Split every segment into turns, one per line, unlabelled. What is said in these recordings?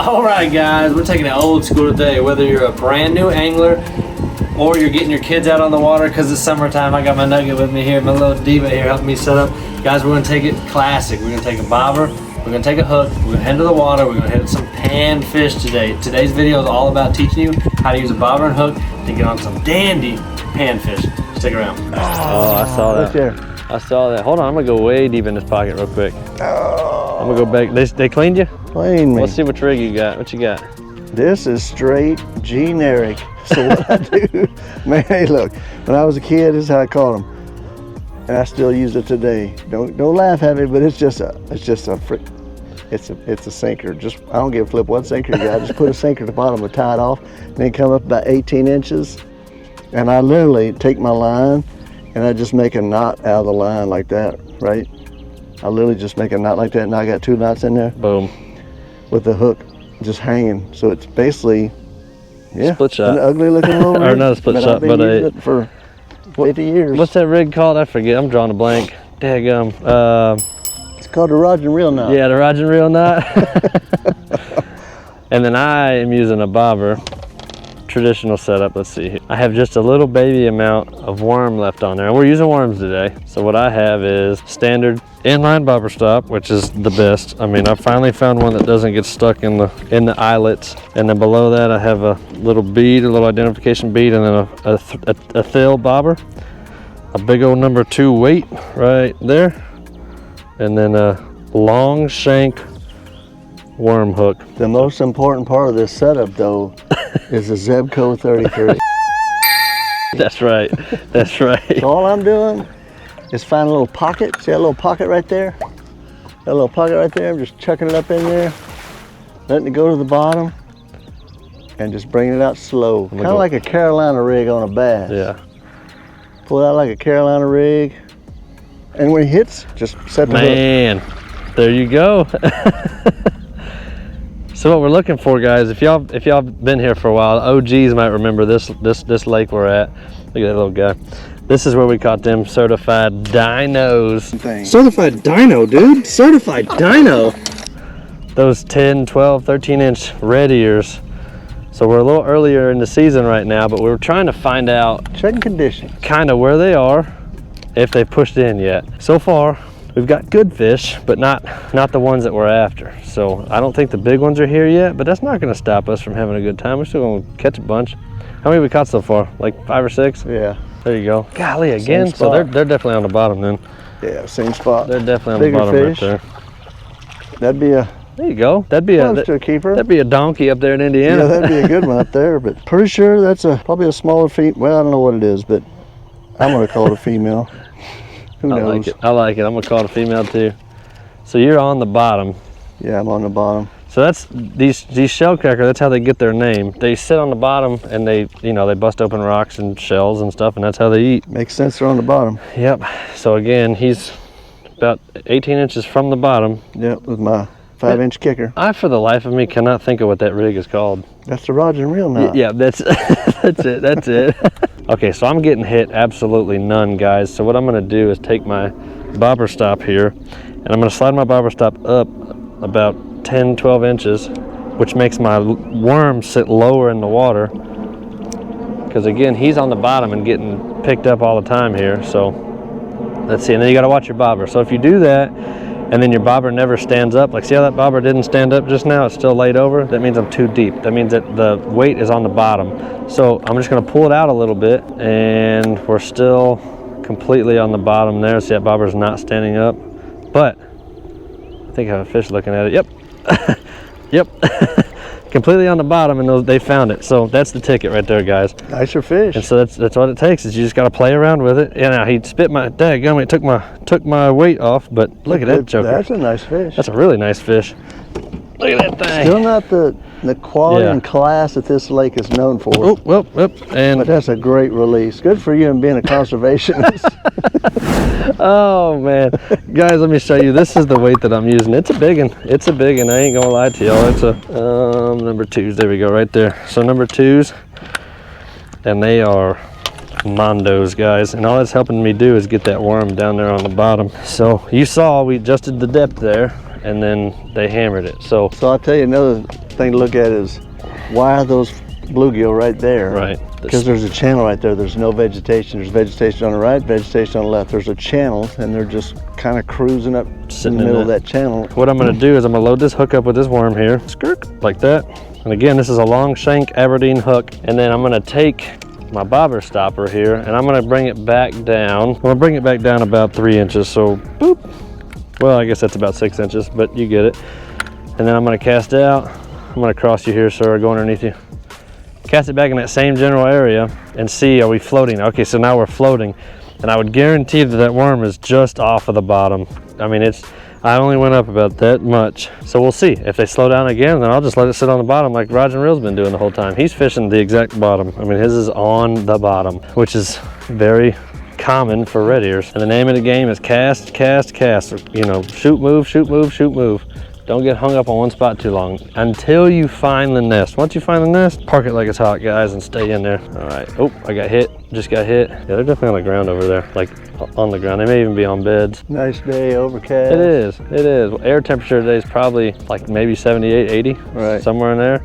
Alright guys, we're taking it old school today. Whether you're a brand new angler or you're getting your kids out on the water because it's summertime. I got my nugget with me here, my little diva here helping me set up. Guys, we're gonna take it classic. We're gonna take a bobber, we're gonna take a hook, we're gonna head to the water, we're gonna hit some panfish today. Today's video is all about teaching you how to use a bobber and hook to get on some dandy panfish. Stick around.
Oh, I saw that. I saw that. Hold on, I'm gonna go way deep in this pocket real quick. I'm gonna go back. They cleaned you?
Cleaned me.
Let's see which rig you got. What you got?
This is straight generic. So what I do, man, hey, look, when I was a kid, this is how I caught them. And I still use it today. Don't laugh at me, but it's a sinker. Just, I don't give a flip what sinker you got. Just put a sinker at the bottom and tie it off, and then come up about 18 inches. And I literally take my line and I just make a knot out of the line like that, right? I literally just make a knot like that, and I got 2 knots in there.
Boom.
With the hook just hanging. So it's basically, yeah,
split shot.
An ugly looking little rig.
Or not a split shot, but
a, it for 50 years.
What's that rig called? I forget. I'm drawing a blank. Daggum.
It's called the rod and reel knot.
Yeah, the rod and reel knot. And then I am using a bobber. Traditional setup. Let's see here. I have just a little baby amount of worm left on there, and we're using worms today. So what I have is standard inline bobber stop, which is the best. I mean, I finally found one that doesn't get stuck in the eyelets. And then below that I have a little bead, a little identification bead, and then a thill bobber, a big old number 2 weight right there, and then a long shank worm hook.
The most important part of this setup though is the Zebco 33.
That's right. That's right.
So all I'm doing is find a little pocket. See that little pocket right there? That little pocket right there. I'm just chucking it up in there, letting it go to the bottom, and just bringing it out slow. Kind of like a Carolina rig on a bass.
Yeah.
Pull it out like a Carolina rig, and when it hits, just set the hook.
Man, there you go. So what we're looking for, guys, if y'all been here for a while, OGs might remember this lake we're at. Look at that little guy. This is where we caught them certified dinos.
Certified dino, dude. Certified dino.
Those 10, 12, 13 inch red ears. So we're a little earlier in the season right now, but we're trying to find out,
checking conditions,
kind of where they are, if they pushed in yet. So far, we've got good fish, but not the ones that we're after. So I don't think the big ones are here yet, but that's not gonna stop us from having a good time. We're still gonna catch a bunch. How many we caught so far? Like 5 or 6?
Yeah.
There you go. Golly, again. So they're definitely on the bottom then.
Yeah, same spot.
They're definitely on
Bigger
the bottom
fish.
right there.
That'd be a,
there you go. That'd be
close to a keeper.
That'd be a donkey up there in Indiana.
Yeah, that'd be a good one up there, but pretty sure that's probably a smaller female. Well, I don't know what it is, but I'm gonna call it a female. Who knows?
I like it. I like it. I'm gonna call it a female too. So you're on the bottom.
Yeah, I'm on the bottom.
So that's these shell cracker. That's how they get their name. They sit on the bottom and they bust open rocks and shells and stuff, and that's how they eat.
Makes sense. They're on the bottom.
Yep. So again, he's about 18 inches from the bottom.
Yep, with my 5-inch kicker.
I, for the life of me, cannot think of what that rig is called.
That's the rod and reel knot.
Yeah, that's that's it. That's it. Okay, so I'm getting hit absolutely none, guys. So what I'm gonna do is take my bobber stop here, and I'm gonna slide my bobber stop up about 10, 12 inches, which makes my worm sit lower in the water. Because again, he's on the bottom and getting picked up all the time here. So let's see, and then you gotta watch your bobber. So if you do that, and then your bobber never stands up, like see how that bobber didn't stand up just now? It's still laid over. That means I'm too deep. That means that the weight is on the bottom. So I'm just gonna pull it out a little bit, and we're still completely on the bottom there. See that bobber's not standing up, but I think I have a fish looking at it. Yep. Yep. Completely on the bottom, and they found it. So that's the ticket right there, guys.
Nicer fish.
And so that's what it takes, is you just got to play around with it. And now he spit my daggum, it took my weight off, but look at that joker.
That's a nice fish.
That's a really nice fish. Look at that thing.
Still not the quality and class that this lake is known for.
Oh, well, and
but that's a great release. Good for you and being a conservationist.
Oh man, guys, let me show you. This is the weight that I'm using. It's a big one. It's a big one. I ain't gonna lie to y'all. It's a number 2s. There we go, right there. So number 2s, and they are mondos, guys. And all that's helping me do is get that worm down there on the bottom. So you saw we adjusted the depth there, and then they hammered it. So
I'll tell you another thing to look at is why are those bluegill right there?
Right.
Because there's a channel right there. There's no vegetation. There's vegetation on the right, vegetation on the left. There's a channel, and they're just kind of cruising up
Sitting
in the middle of that channel.
What I'm gonna do is I'm gonna load this hook up with this worm here, skirt, like that. And again, this is a long shank Aberdeen hook. And then I'm gonna take my bobber stopper here, and I'm gonna bring it back down. I'm gonna bring it back down about 3 inches, so boop. Well, I guess that's about 6 inches, but you get it. And then I'm gonna cast out. I'm gonna cross you here, sir, go underneath you. Cast it back in that same general area and see, are we floating? Okay, so now we're floating. And I would guarantee that that worm is just off of the bottom. I mean, I only went up about that much. So we'll see. If they slow down again, then I'll just let it sit on the bottom like Roger and Reel's been doing the whole time. He's fishing the exact bottom. I mean, his is on the bottom, which is very common for red ears. And the name of the game is cast, cast, cast. You know, shoot, move, shoot, move, shoot, move. Don't get hung up on one spot too long until you find the nest. Once you find the nest, park it like it's hot, guys, and stay in there. All right. Oh, I got hit. Just got hit. Yeah, they're definitely on the ground over there, like on the ground. They may even be on beds.
Nice day, overcast.
It is. It is. Well, air temperature today is probably like maybe 78, 80,
right,
somewhere in there.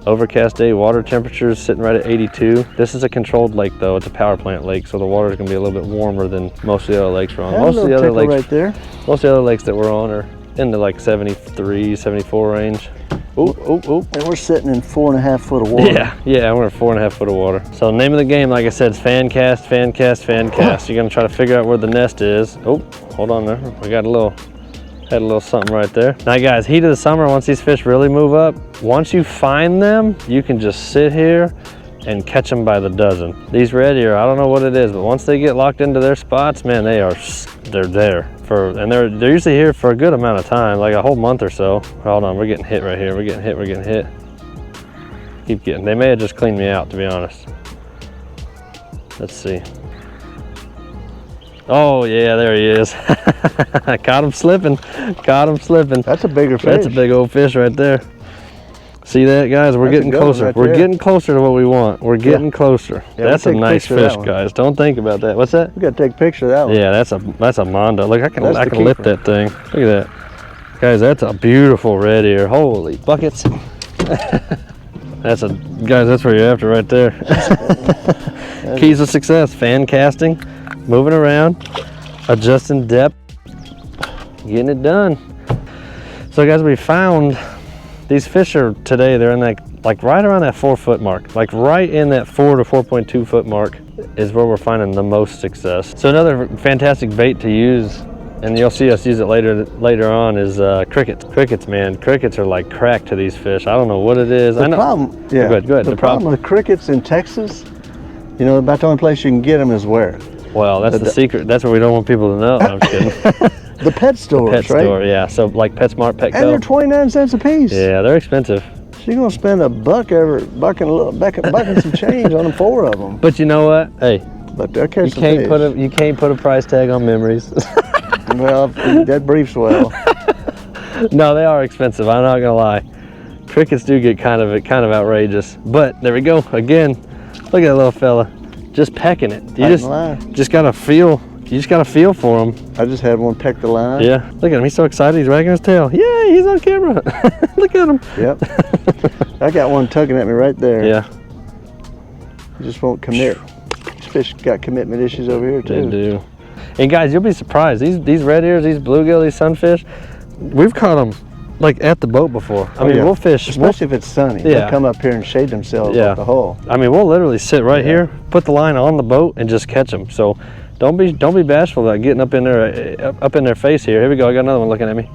Overcast day, water temperature is sitting right at 82. This is a controlled lake, though. It's a power plant lake, so the water is going to be a little bit warmer than most of the other lakes we're on. Most of the other lakes
right there.
Most of the other lakes that we're on are in the like 73, 74 range. Ooh, ooh, ooh.
And we're sitting in 4.5 foot of water.
Yeah, we're in 4.5 foot of water. So the name of the game, like I said, is fan cast, fan cast, fan cast. You're gonna try to figure out where the nest is. Oh, hold on there. We got had a little something right there. Now guys, heat of the summer, once these fish really move up, once you find them, you can just sit here and catch them by the dozen. These red ear, I don't know what it is, but once they get locked into their spots, man, they're there. And they're usually here for a good amount of time, like a whole month or so. Hold on, we're getting hit right here. We're getting hit. Keep getting, they may have just cleaned me out, to be honest. Let's see. Oh yeah, there he is. Caught him slipping, That's a bigger fish. That's a big old fish right there. See that, guys? We're getting closer. We're getting closer to what we want. We're getting closer.
Yeah,
that's a nice fish, guys. Don't think about that. What's that?
We got to take a picture of that one.
Yeah, that's a Mondo. Look, I can lift that thing. Look at that, guys. That's a beautiful red ear. Holy buckets. Guys, that's what you're after right there. Keys of success: fan casting, moving around, adjusting depth, getting it done. So, guys, we found. These fish are today, they're in that, like right around that 4 foot mark, like right in that 4 to 4.2 foot mark is where we're finding the most success. So another fantastic bait to use, and you'll see us use it later on, is crickets. Crickets, man, crickets are like crack to these fish. I don't know what it is.
The problem, yeah.
Go ahead.
The problem with crickets in Texas, you know, about the only place you can get them is where?
Well, that's the secret. That's what we don't want people to know. I'm kidding.
The pet stores,
right? Pet store, yeah. So like PetSmart, Petco.
And they're 29 cents a piece.
Yeah, they're expensive.
So you're gonna spend a buck bucking some change on 4 of them.
But you know what? Hey,
but they'll catch
you can't put a price tag on memories.
Well, that briefs well.
No, they are expensive. I'm not gonna lie. Crickets do get kind of outrageous. But there we go again. Look at that little fella, just pecking it. You just gotta feel. You just got to feel for him.
I just had one peck the line.
Yeah, look at him. He's so excited. He's wagging his tail. Yay, he's on camera. Look at him.
Yep. I got one tugging at me right there.
Yeah.
He just won't commit. These fish got commitment issues over here too.
They do. And guys, you'll be surprised. These red ears, these bluegill, these sunfish, we've caught them like at the boat before. I mean, we'll fish.
Especially if it's sunny.
Yeah.
They'll come up here and shade themselves off the hole.
I mean, we'll literally sit right here, put the line on the boat, and just catch them. So don't be bashful about getting up in their face here. Here we go. I got another one looking at me.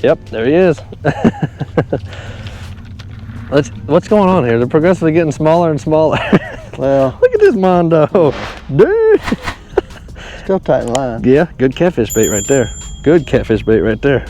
Yep, there he is. What's going on here? They're progressively getting smaller and smaller.
Well,
look at this Mondo, dude.
Still tight line.
Yeah, good catfish bait right there. Good catfish bait right there.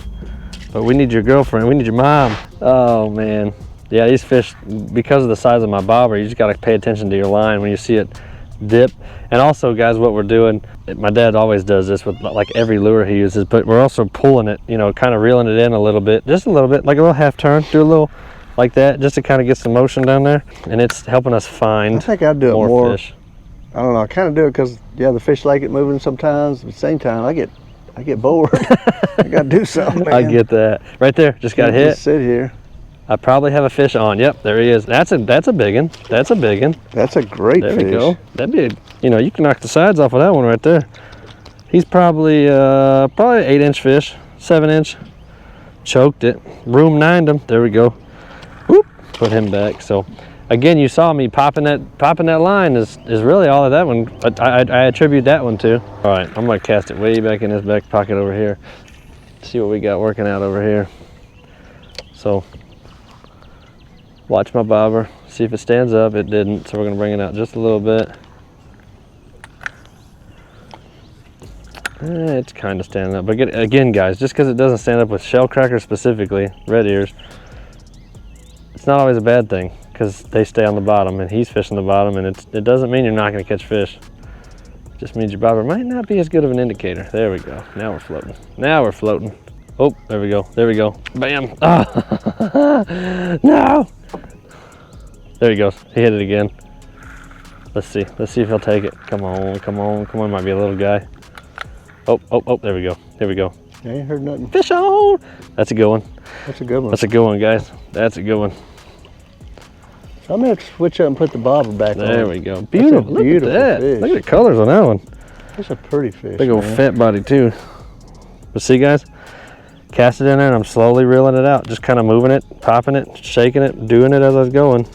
But we need your girlfriend. We need your mom. Oh man, yeah. These fish, because of the size of my bobber, you just got to pay attention to your line when you see it dip. And also, guys, what we're doing, my dad always does this with like every lure he uses, but we're also pulling it, you know, kind of reeling it in a little bit, just a little bit, like a little half turn, do a little like that, just to kind of get some motion down there, and it's helping us find.
I think I'd do it more
fish.
I don't know. I kind of do it because the fish like it moving sometimes. But at the same time, I get bored. I got to do something. Man.
I get that. Right there, just got hit.
Just sit here.
I probably have a fish on. Yep, there he is. That's a big one. That's a big one.
That's a great
There
fish.
we go. That'd be, you know, you can knock the sides off of that one right there. He's probably 8-inch fish, 7-inch. Choked it. Room 9'd him. There we go. Whoop. Put him back. So again, you saw me popping that line is really all of that one. I attribute that one to. All right, I'm gonna cast it way back in this back pocket over here. See what we got working out over here. So watch my bobber, see if it stands up. It didn't, so we're gonna bring it out just a little bit. It's kind of standing up, but again, guys, just because it doesn't stand up with shell crackers specifically, red ears, it's not always a bad thing, because they stay on the bottom and he's fishing the bottom, and it doesn't mean you're not going to catch fish. It just means your bobber might not be as good of an indicator. There we go. Now we're floating. Now we're floating. Oh, there we go. There we go. Bam. Oh. No. There he goes. He hit it again. Let's see. Let's see if he'll take it. Come on. Come on. Come on. Might be a little guy. Oh, oh, oh. There we go. There we go.
I ain't heard nothing.
Fish on. That's a good one.
That's a good one.
That's a good one, guys. That's a good one.
So I'm gonna have to switch up and put the bobber back on.
There we go. Beautiful. Look
beautiful
at that.
fish.
Look at the colors on that one.
That's a pretty fish.
Big old
man.
fat body too. But see, guys, cast it in there and I'm slowly reeling it out, just kind of moving it, popping it, shaking it, doing it as I was going.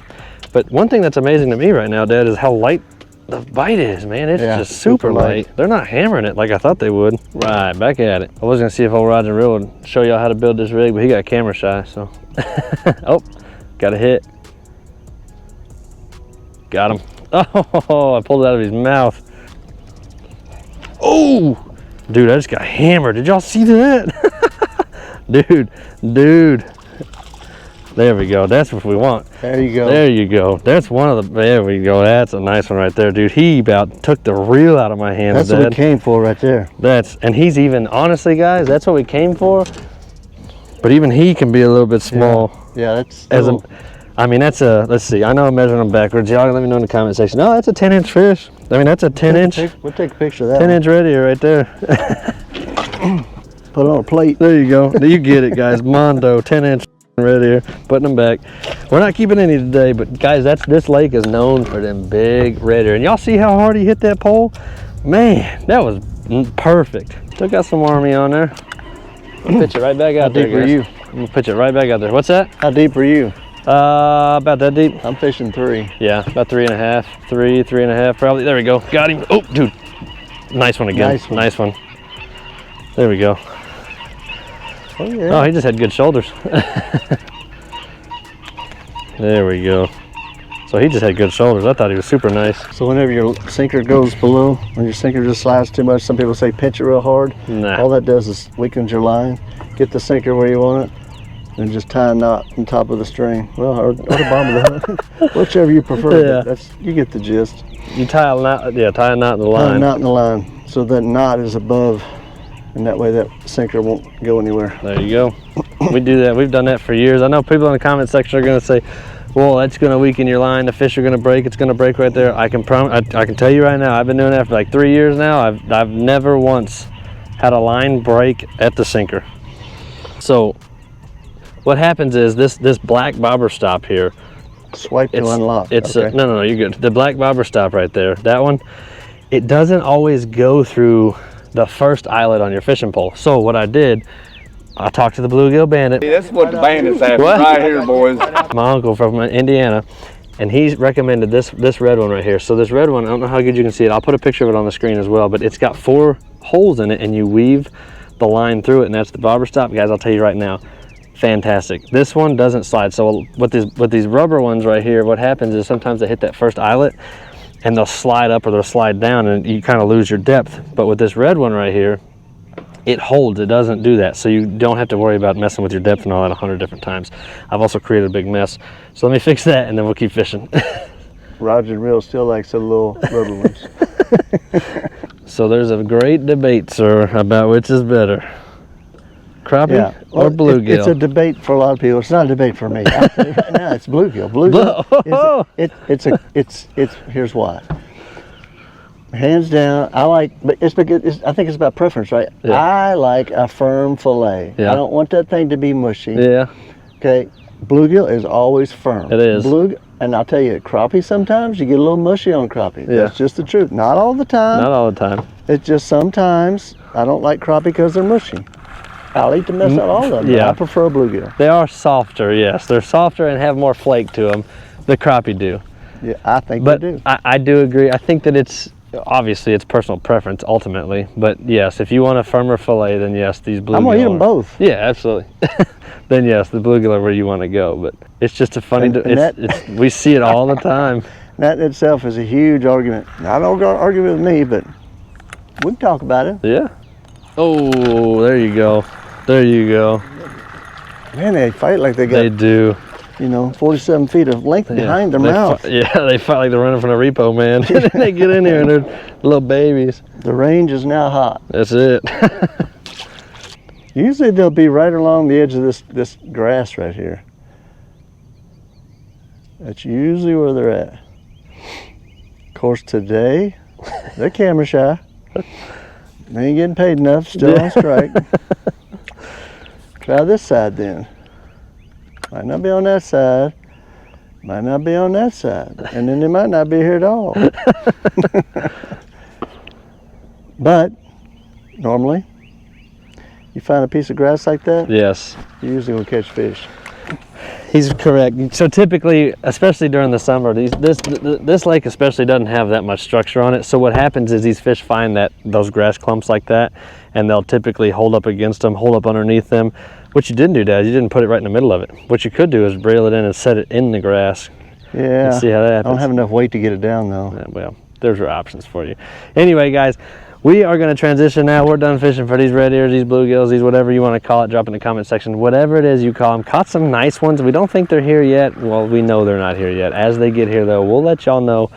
But one thing that's amazing to me right now, Dad, is how light the bite is, man. It's just super light. They're not hammering it like I thought they would. Right, back at it. I was gonna see if old Roger Reel would show y'all how to build this rig, but he got camera shy, so. Oh, got a hit. Got him. Oh, I pulled it out of his mouth. Oh, dude, I just got hammered. Did y'all see that? dude. There we go. That's what we want.
There you go.
There you go. That's one of the, there we go. That's a nice one right there, dude. He about took the reel out of my hands,
That's
Dad.
what we came for right there.
And he's even, honestly, guys, that's what we came for. But even he can be a little bit small.
Yeah, that's
I mean, that's a, let's see, I know I'm measuring them backwards. Y'all let me know in the comment section. No, that's a 10-inch fish. I mean, that's a 10-inch.
We'll take a picture of that.
10-inch red ear right there.
Put it on a plate.
There you go. You get it, guys. Mondo, 10-inch red ear. Putting them back. We're not keeping any today, but guys, this lake is known for them big red ear. And y'all see how hard he hit that pole? Man, that was perfect. Still got some army on there. I'll pitch it right back out there, guys.
How deep are you?
I'm gonna pitch it right back out there. What's that?
How deep are you?
About that deep.
I'm fishing 3.
Yeah, about 3.5, 3.5 probably. There we go. Got him. Oh, dude. Nice one again.
Nice one.
Nice one. There we go.
Oh, yeah.
Oh, he just had good shoulders. There we go. So he just had good shoulders. I thought he was super nice.
So whenever your sinker goes below, when your sinker just slides too much, some people say pinch it real hard.
Nah.
All that does is weakens your line. Get the sinker where you want it, and just tie a knot on top of the string. Well, or the bottom of the hook, whichever you prefer.
Yeah.
That's, you get the gist.
You tie a knot, yeah, tie a knot in the
Tie a
line.
knot in the line, so that knot is above, and that way that sinker won't go anywhere.
There you go. We do that. We've done that for years. I know people in the comment section are going to say, well, that's going to weaken your line. The fish are going to break. It's going to break right there. I can tell you right now, I've been doing that for like 3 years now. I've never once had a line break at the sinker. So what happens is this black bobber stop here.
Swipe to unlock.
It's
okay.
no, you're good. The black bobber stop right there, that one, it doesn't always go through the first eyelet on your fishing pole. So what I did, I talked to the bluegill bandit.
Hey, that's what the bandits have right here, boys.
My uncle from Indiana, and he recommended this red one right here. So this red one, I don't know how good you can see it. I'll put a picture of it on the screen as well, but it's got 4 holes in it, and you weave the line through it, and that's the bobber stop. Guys, I'll tell you right now, fantastic. This one doesn't slide. So with these rubber ones right here, what happens is sometimes they hit that first eyelet, and they'll slide up or they'll slide down, and you kind of lose your depth. But with this red one right here, it holds. It doesn't do that, so you don't have to worry about messing with your depth and all that 100 different times. I've also created a big mess, so let me fix that and then we'll keep fishing.
Roger Reel still likes the little ones.
So there's a great debate, sir, about which is better, crappie or bluegill.
It's a debate for a lot of people. It's not a debate for me. I'll tell you right now, it's bluegill. Bluegill. It's here's why. Hands down, I like, but I think it's about preference, right?
Yeah.
I like a firm fillet.
Yeah.
I don't want that thing to be mushy.
Yeah.
Okay, Bluegill is always firm.
It is.
And I'll tell you, crappie sometimes you get a little mushy on crappie.
Yeah.
That's just the truth. Not all the time.
Not all the time.
It's just sometimes I don't like crappie because they're mushy. I'll eat the mess out of all of them.
Yeah.
I prefer bluegill.
They are softer, yes. They're softer and have more flake to them. The crappie do.
Yeah, I think
But
they do.
I do agree. I think that it's, obviously it's personal preference ultimately. But yes, if you want a firmer fillet, then yes, these bluegill.
I'm going to eat them both.
Yeah, absolutely. Then yes, the bluegill are where you want to go. But it's just a funny, we see it all the time.
That in itself is a huge argument. Not an argument with me, but we can talk about it.
Yeah. Oh, there you go. There you go.
Man, they fight like they got,
They do.
47 feet of length behind their mouth.
They fight like they're running from a repo, man. They get in here and they're little babies.
The range is now hot.
That's it.
Usually they'll be right along the edge of this grass right here. That's usually where they're at. Of course, today, they're camera shy. They ain't getting paid enough, still on strike. Try this side then. Might not be on that side. Might not be on that side. And then they might not be here at all. But, normally, you find a piece of grass like that,
Yes.
you usually will catch fish.
He's correct. So typically, especially during the summer, this lake especially doesn't have that much structure on it. So what happens is these fish find those grass clumps like that, and they'll typically hold up against them, hold up underneath them. What you didn't do, Dad, you didn't put it right in the middle of it. What you could do is reel it in and set it in the grass.
Yeah.
And see how that happens.
I don't have enough weight to get it down though.
Yeah, well, there's your options for you. Anyway, guys, we are going to transition now. We're done fishing for these red ears, these bluegills, these whatever you want to call it. Drop in the comment section. Whatever it is you call them. Caught some nice ones. We don't think they're here yet. Well, we know they're not here yet. As they get here, though, we'll let y'all know.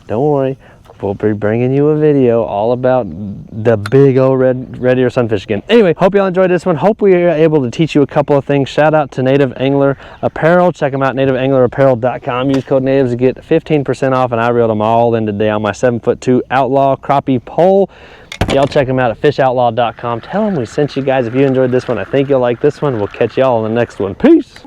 Don't worry. We'll be bringing you a video all about the big old red ear sunfish again. Anyway, hope y'all enjoyed this one. Hope we are able to teach you a couple of things. Shout out to Native Angler Apparel. Check them out, nativeanglerapparel.com. Use code NATIVES to get 15% off, and I reeled them all in today on my 7'2" Outlaw crappie pole. Y'all check them out at fishoutlaw.com. Tell them we sent you guys. If you enjoyed this one, I think you'll like this one. We'll catch y'all on the next one. Peace.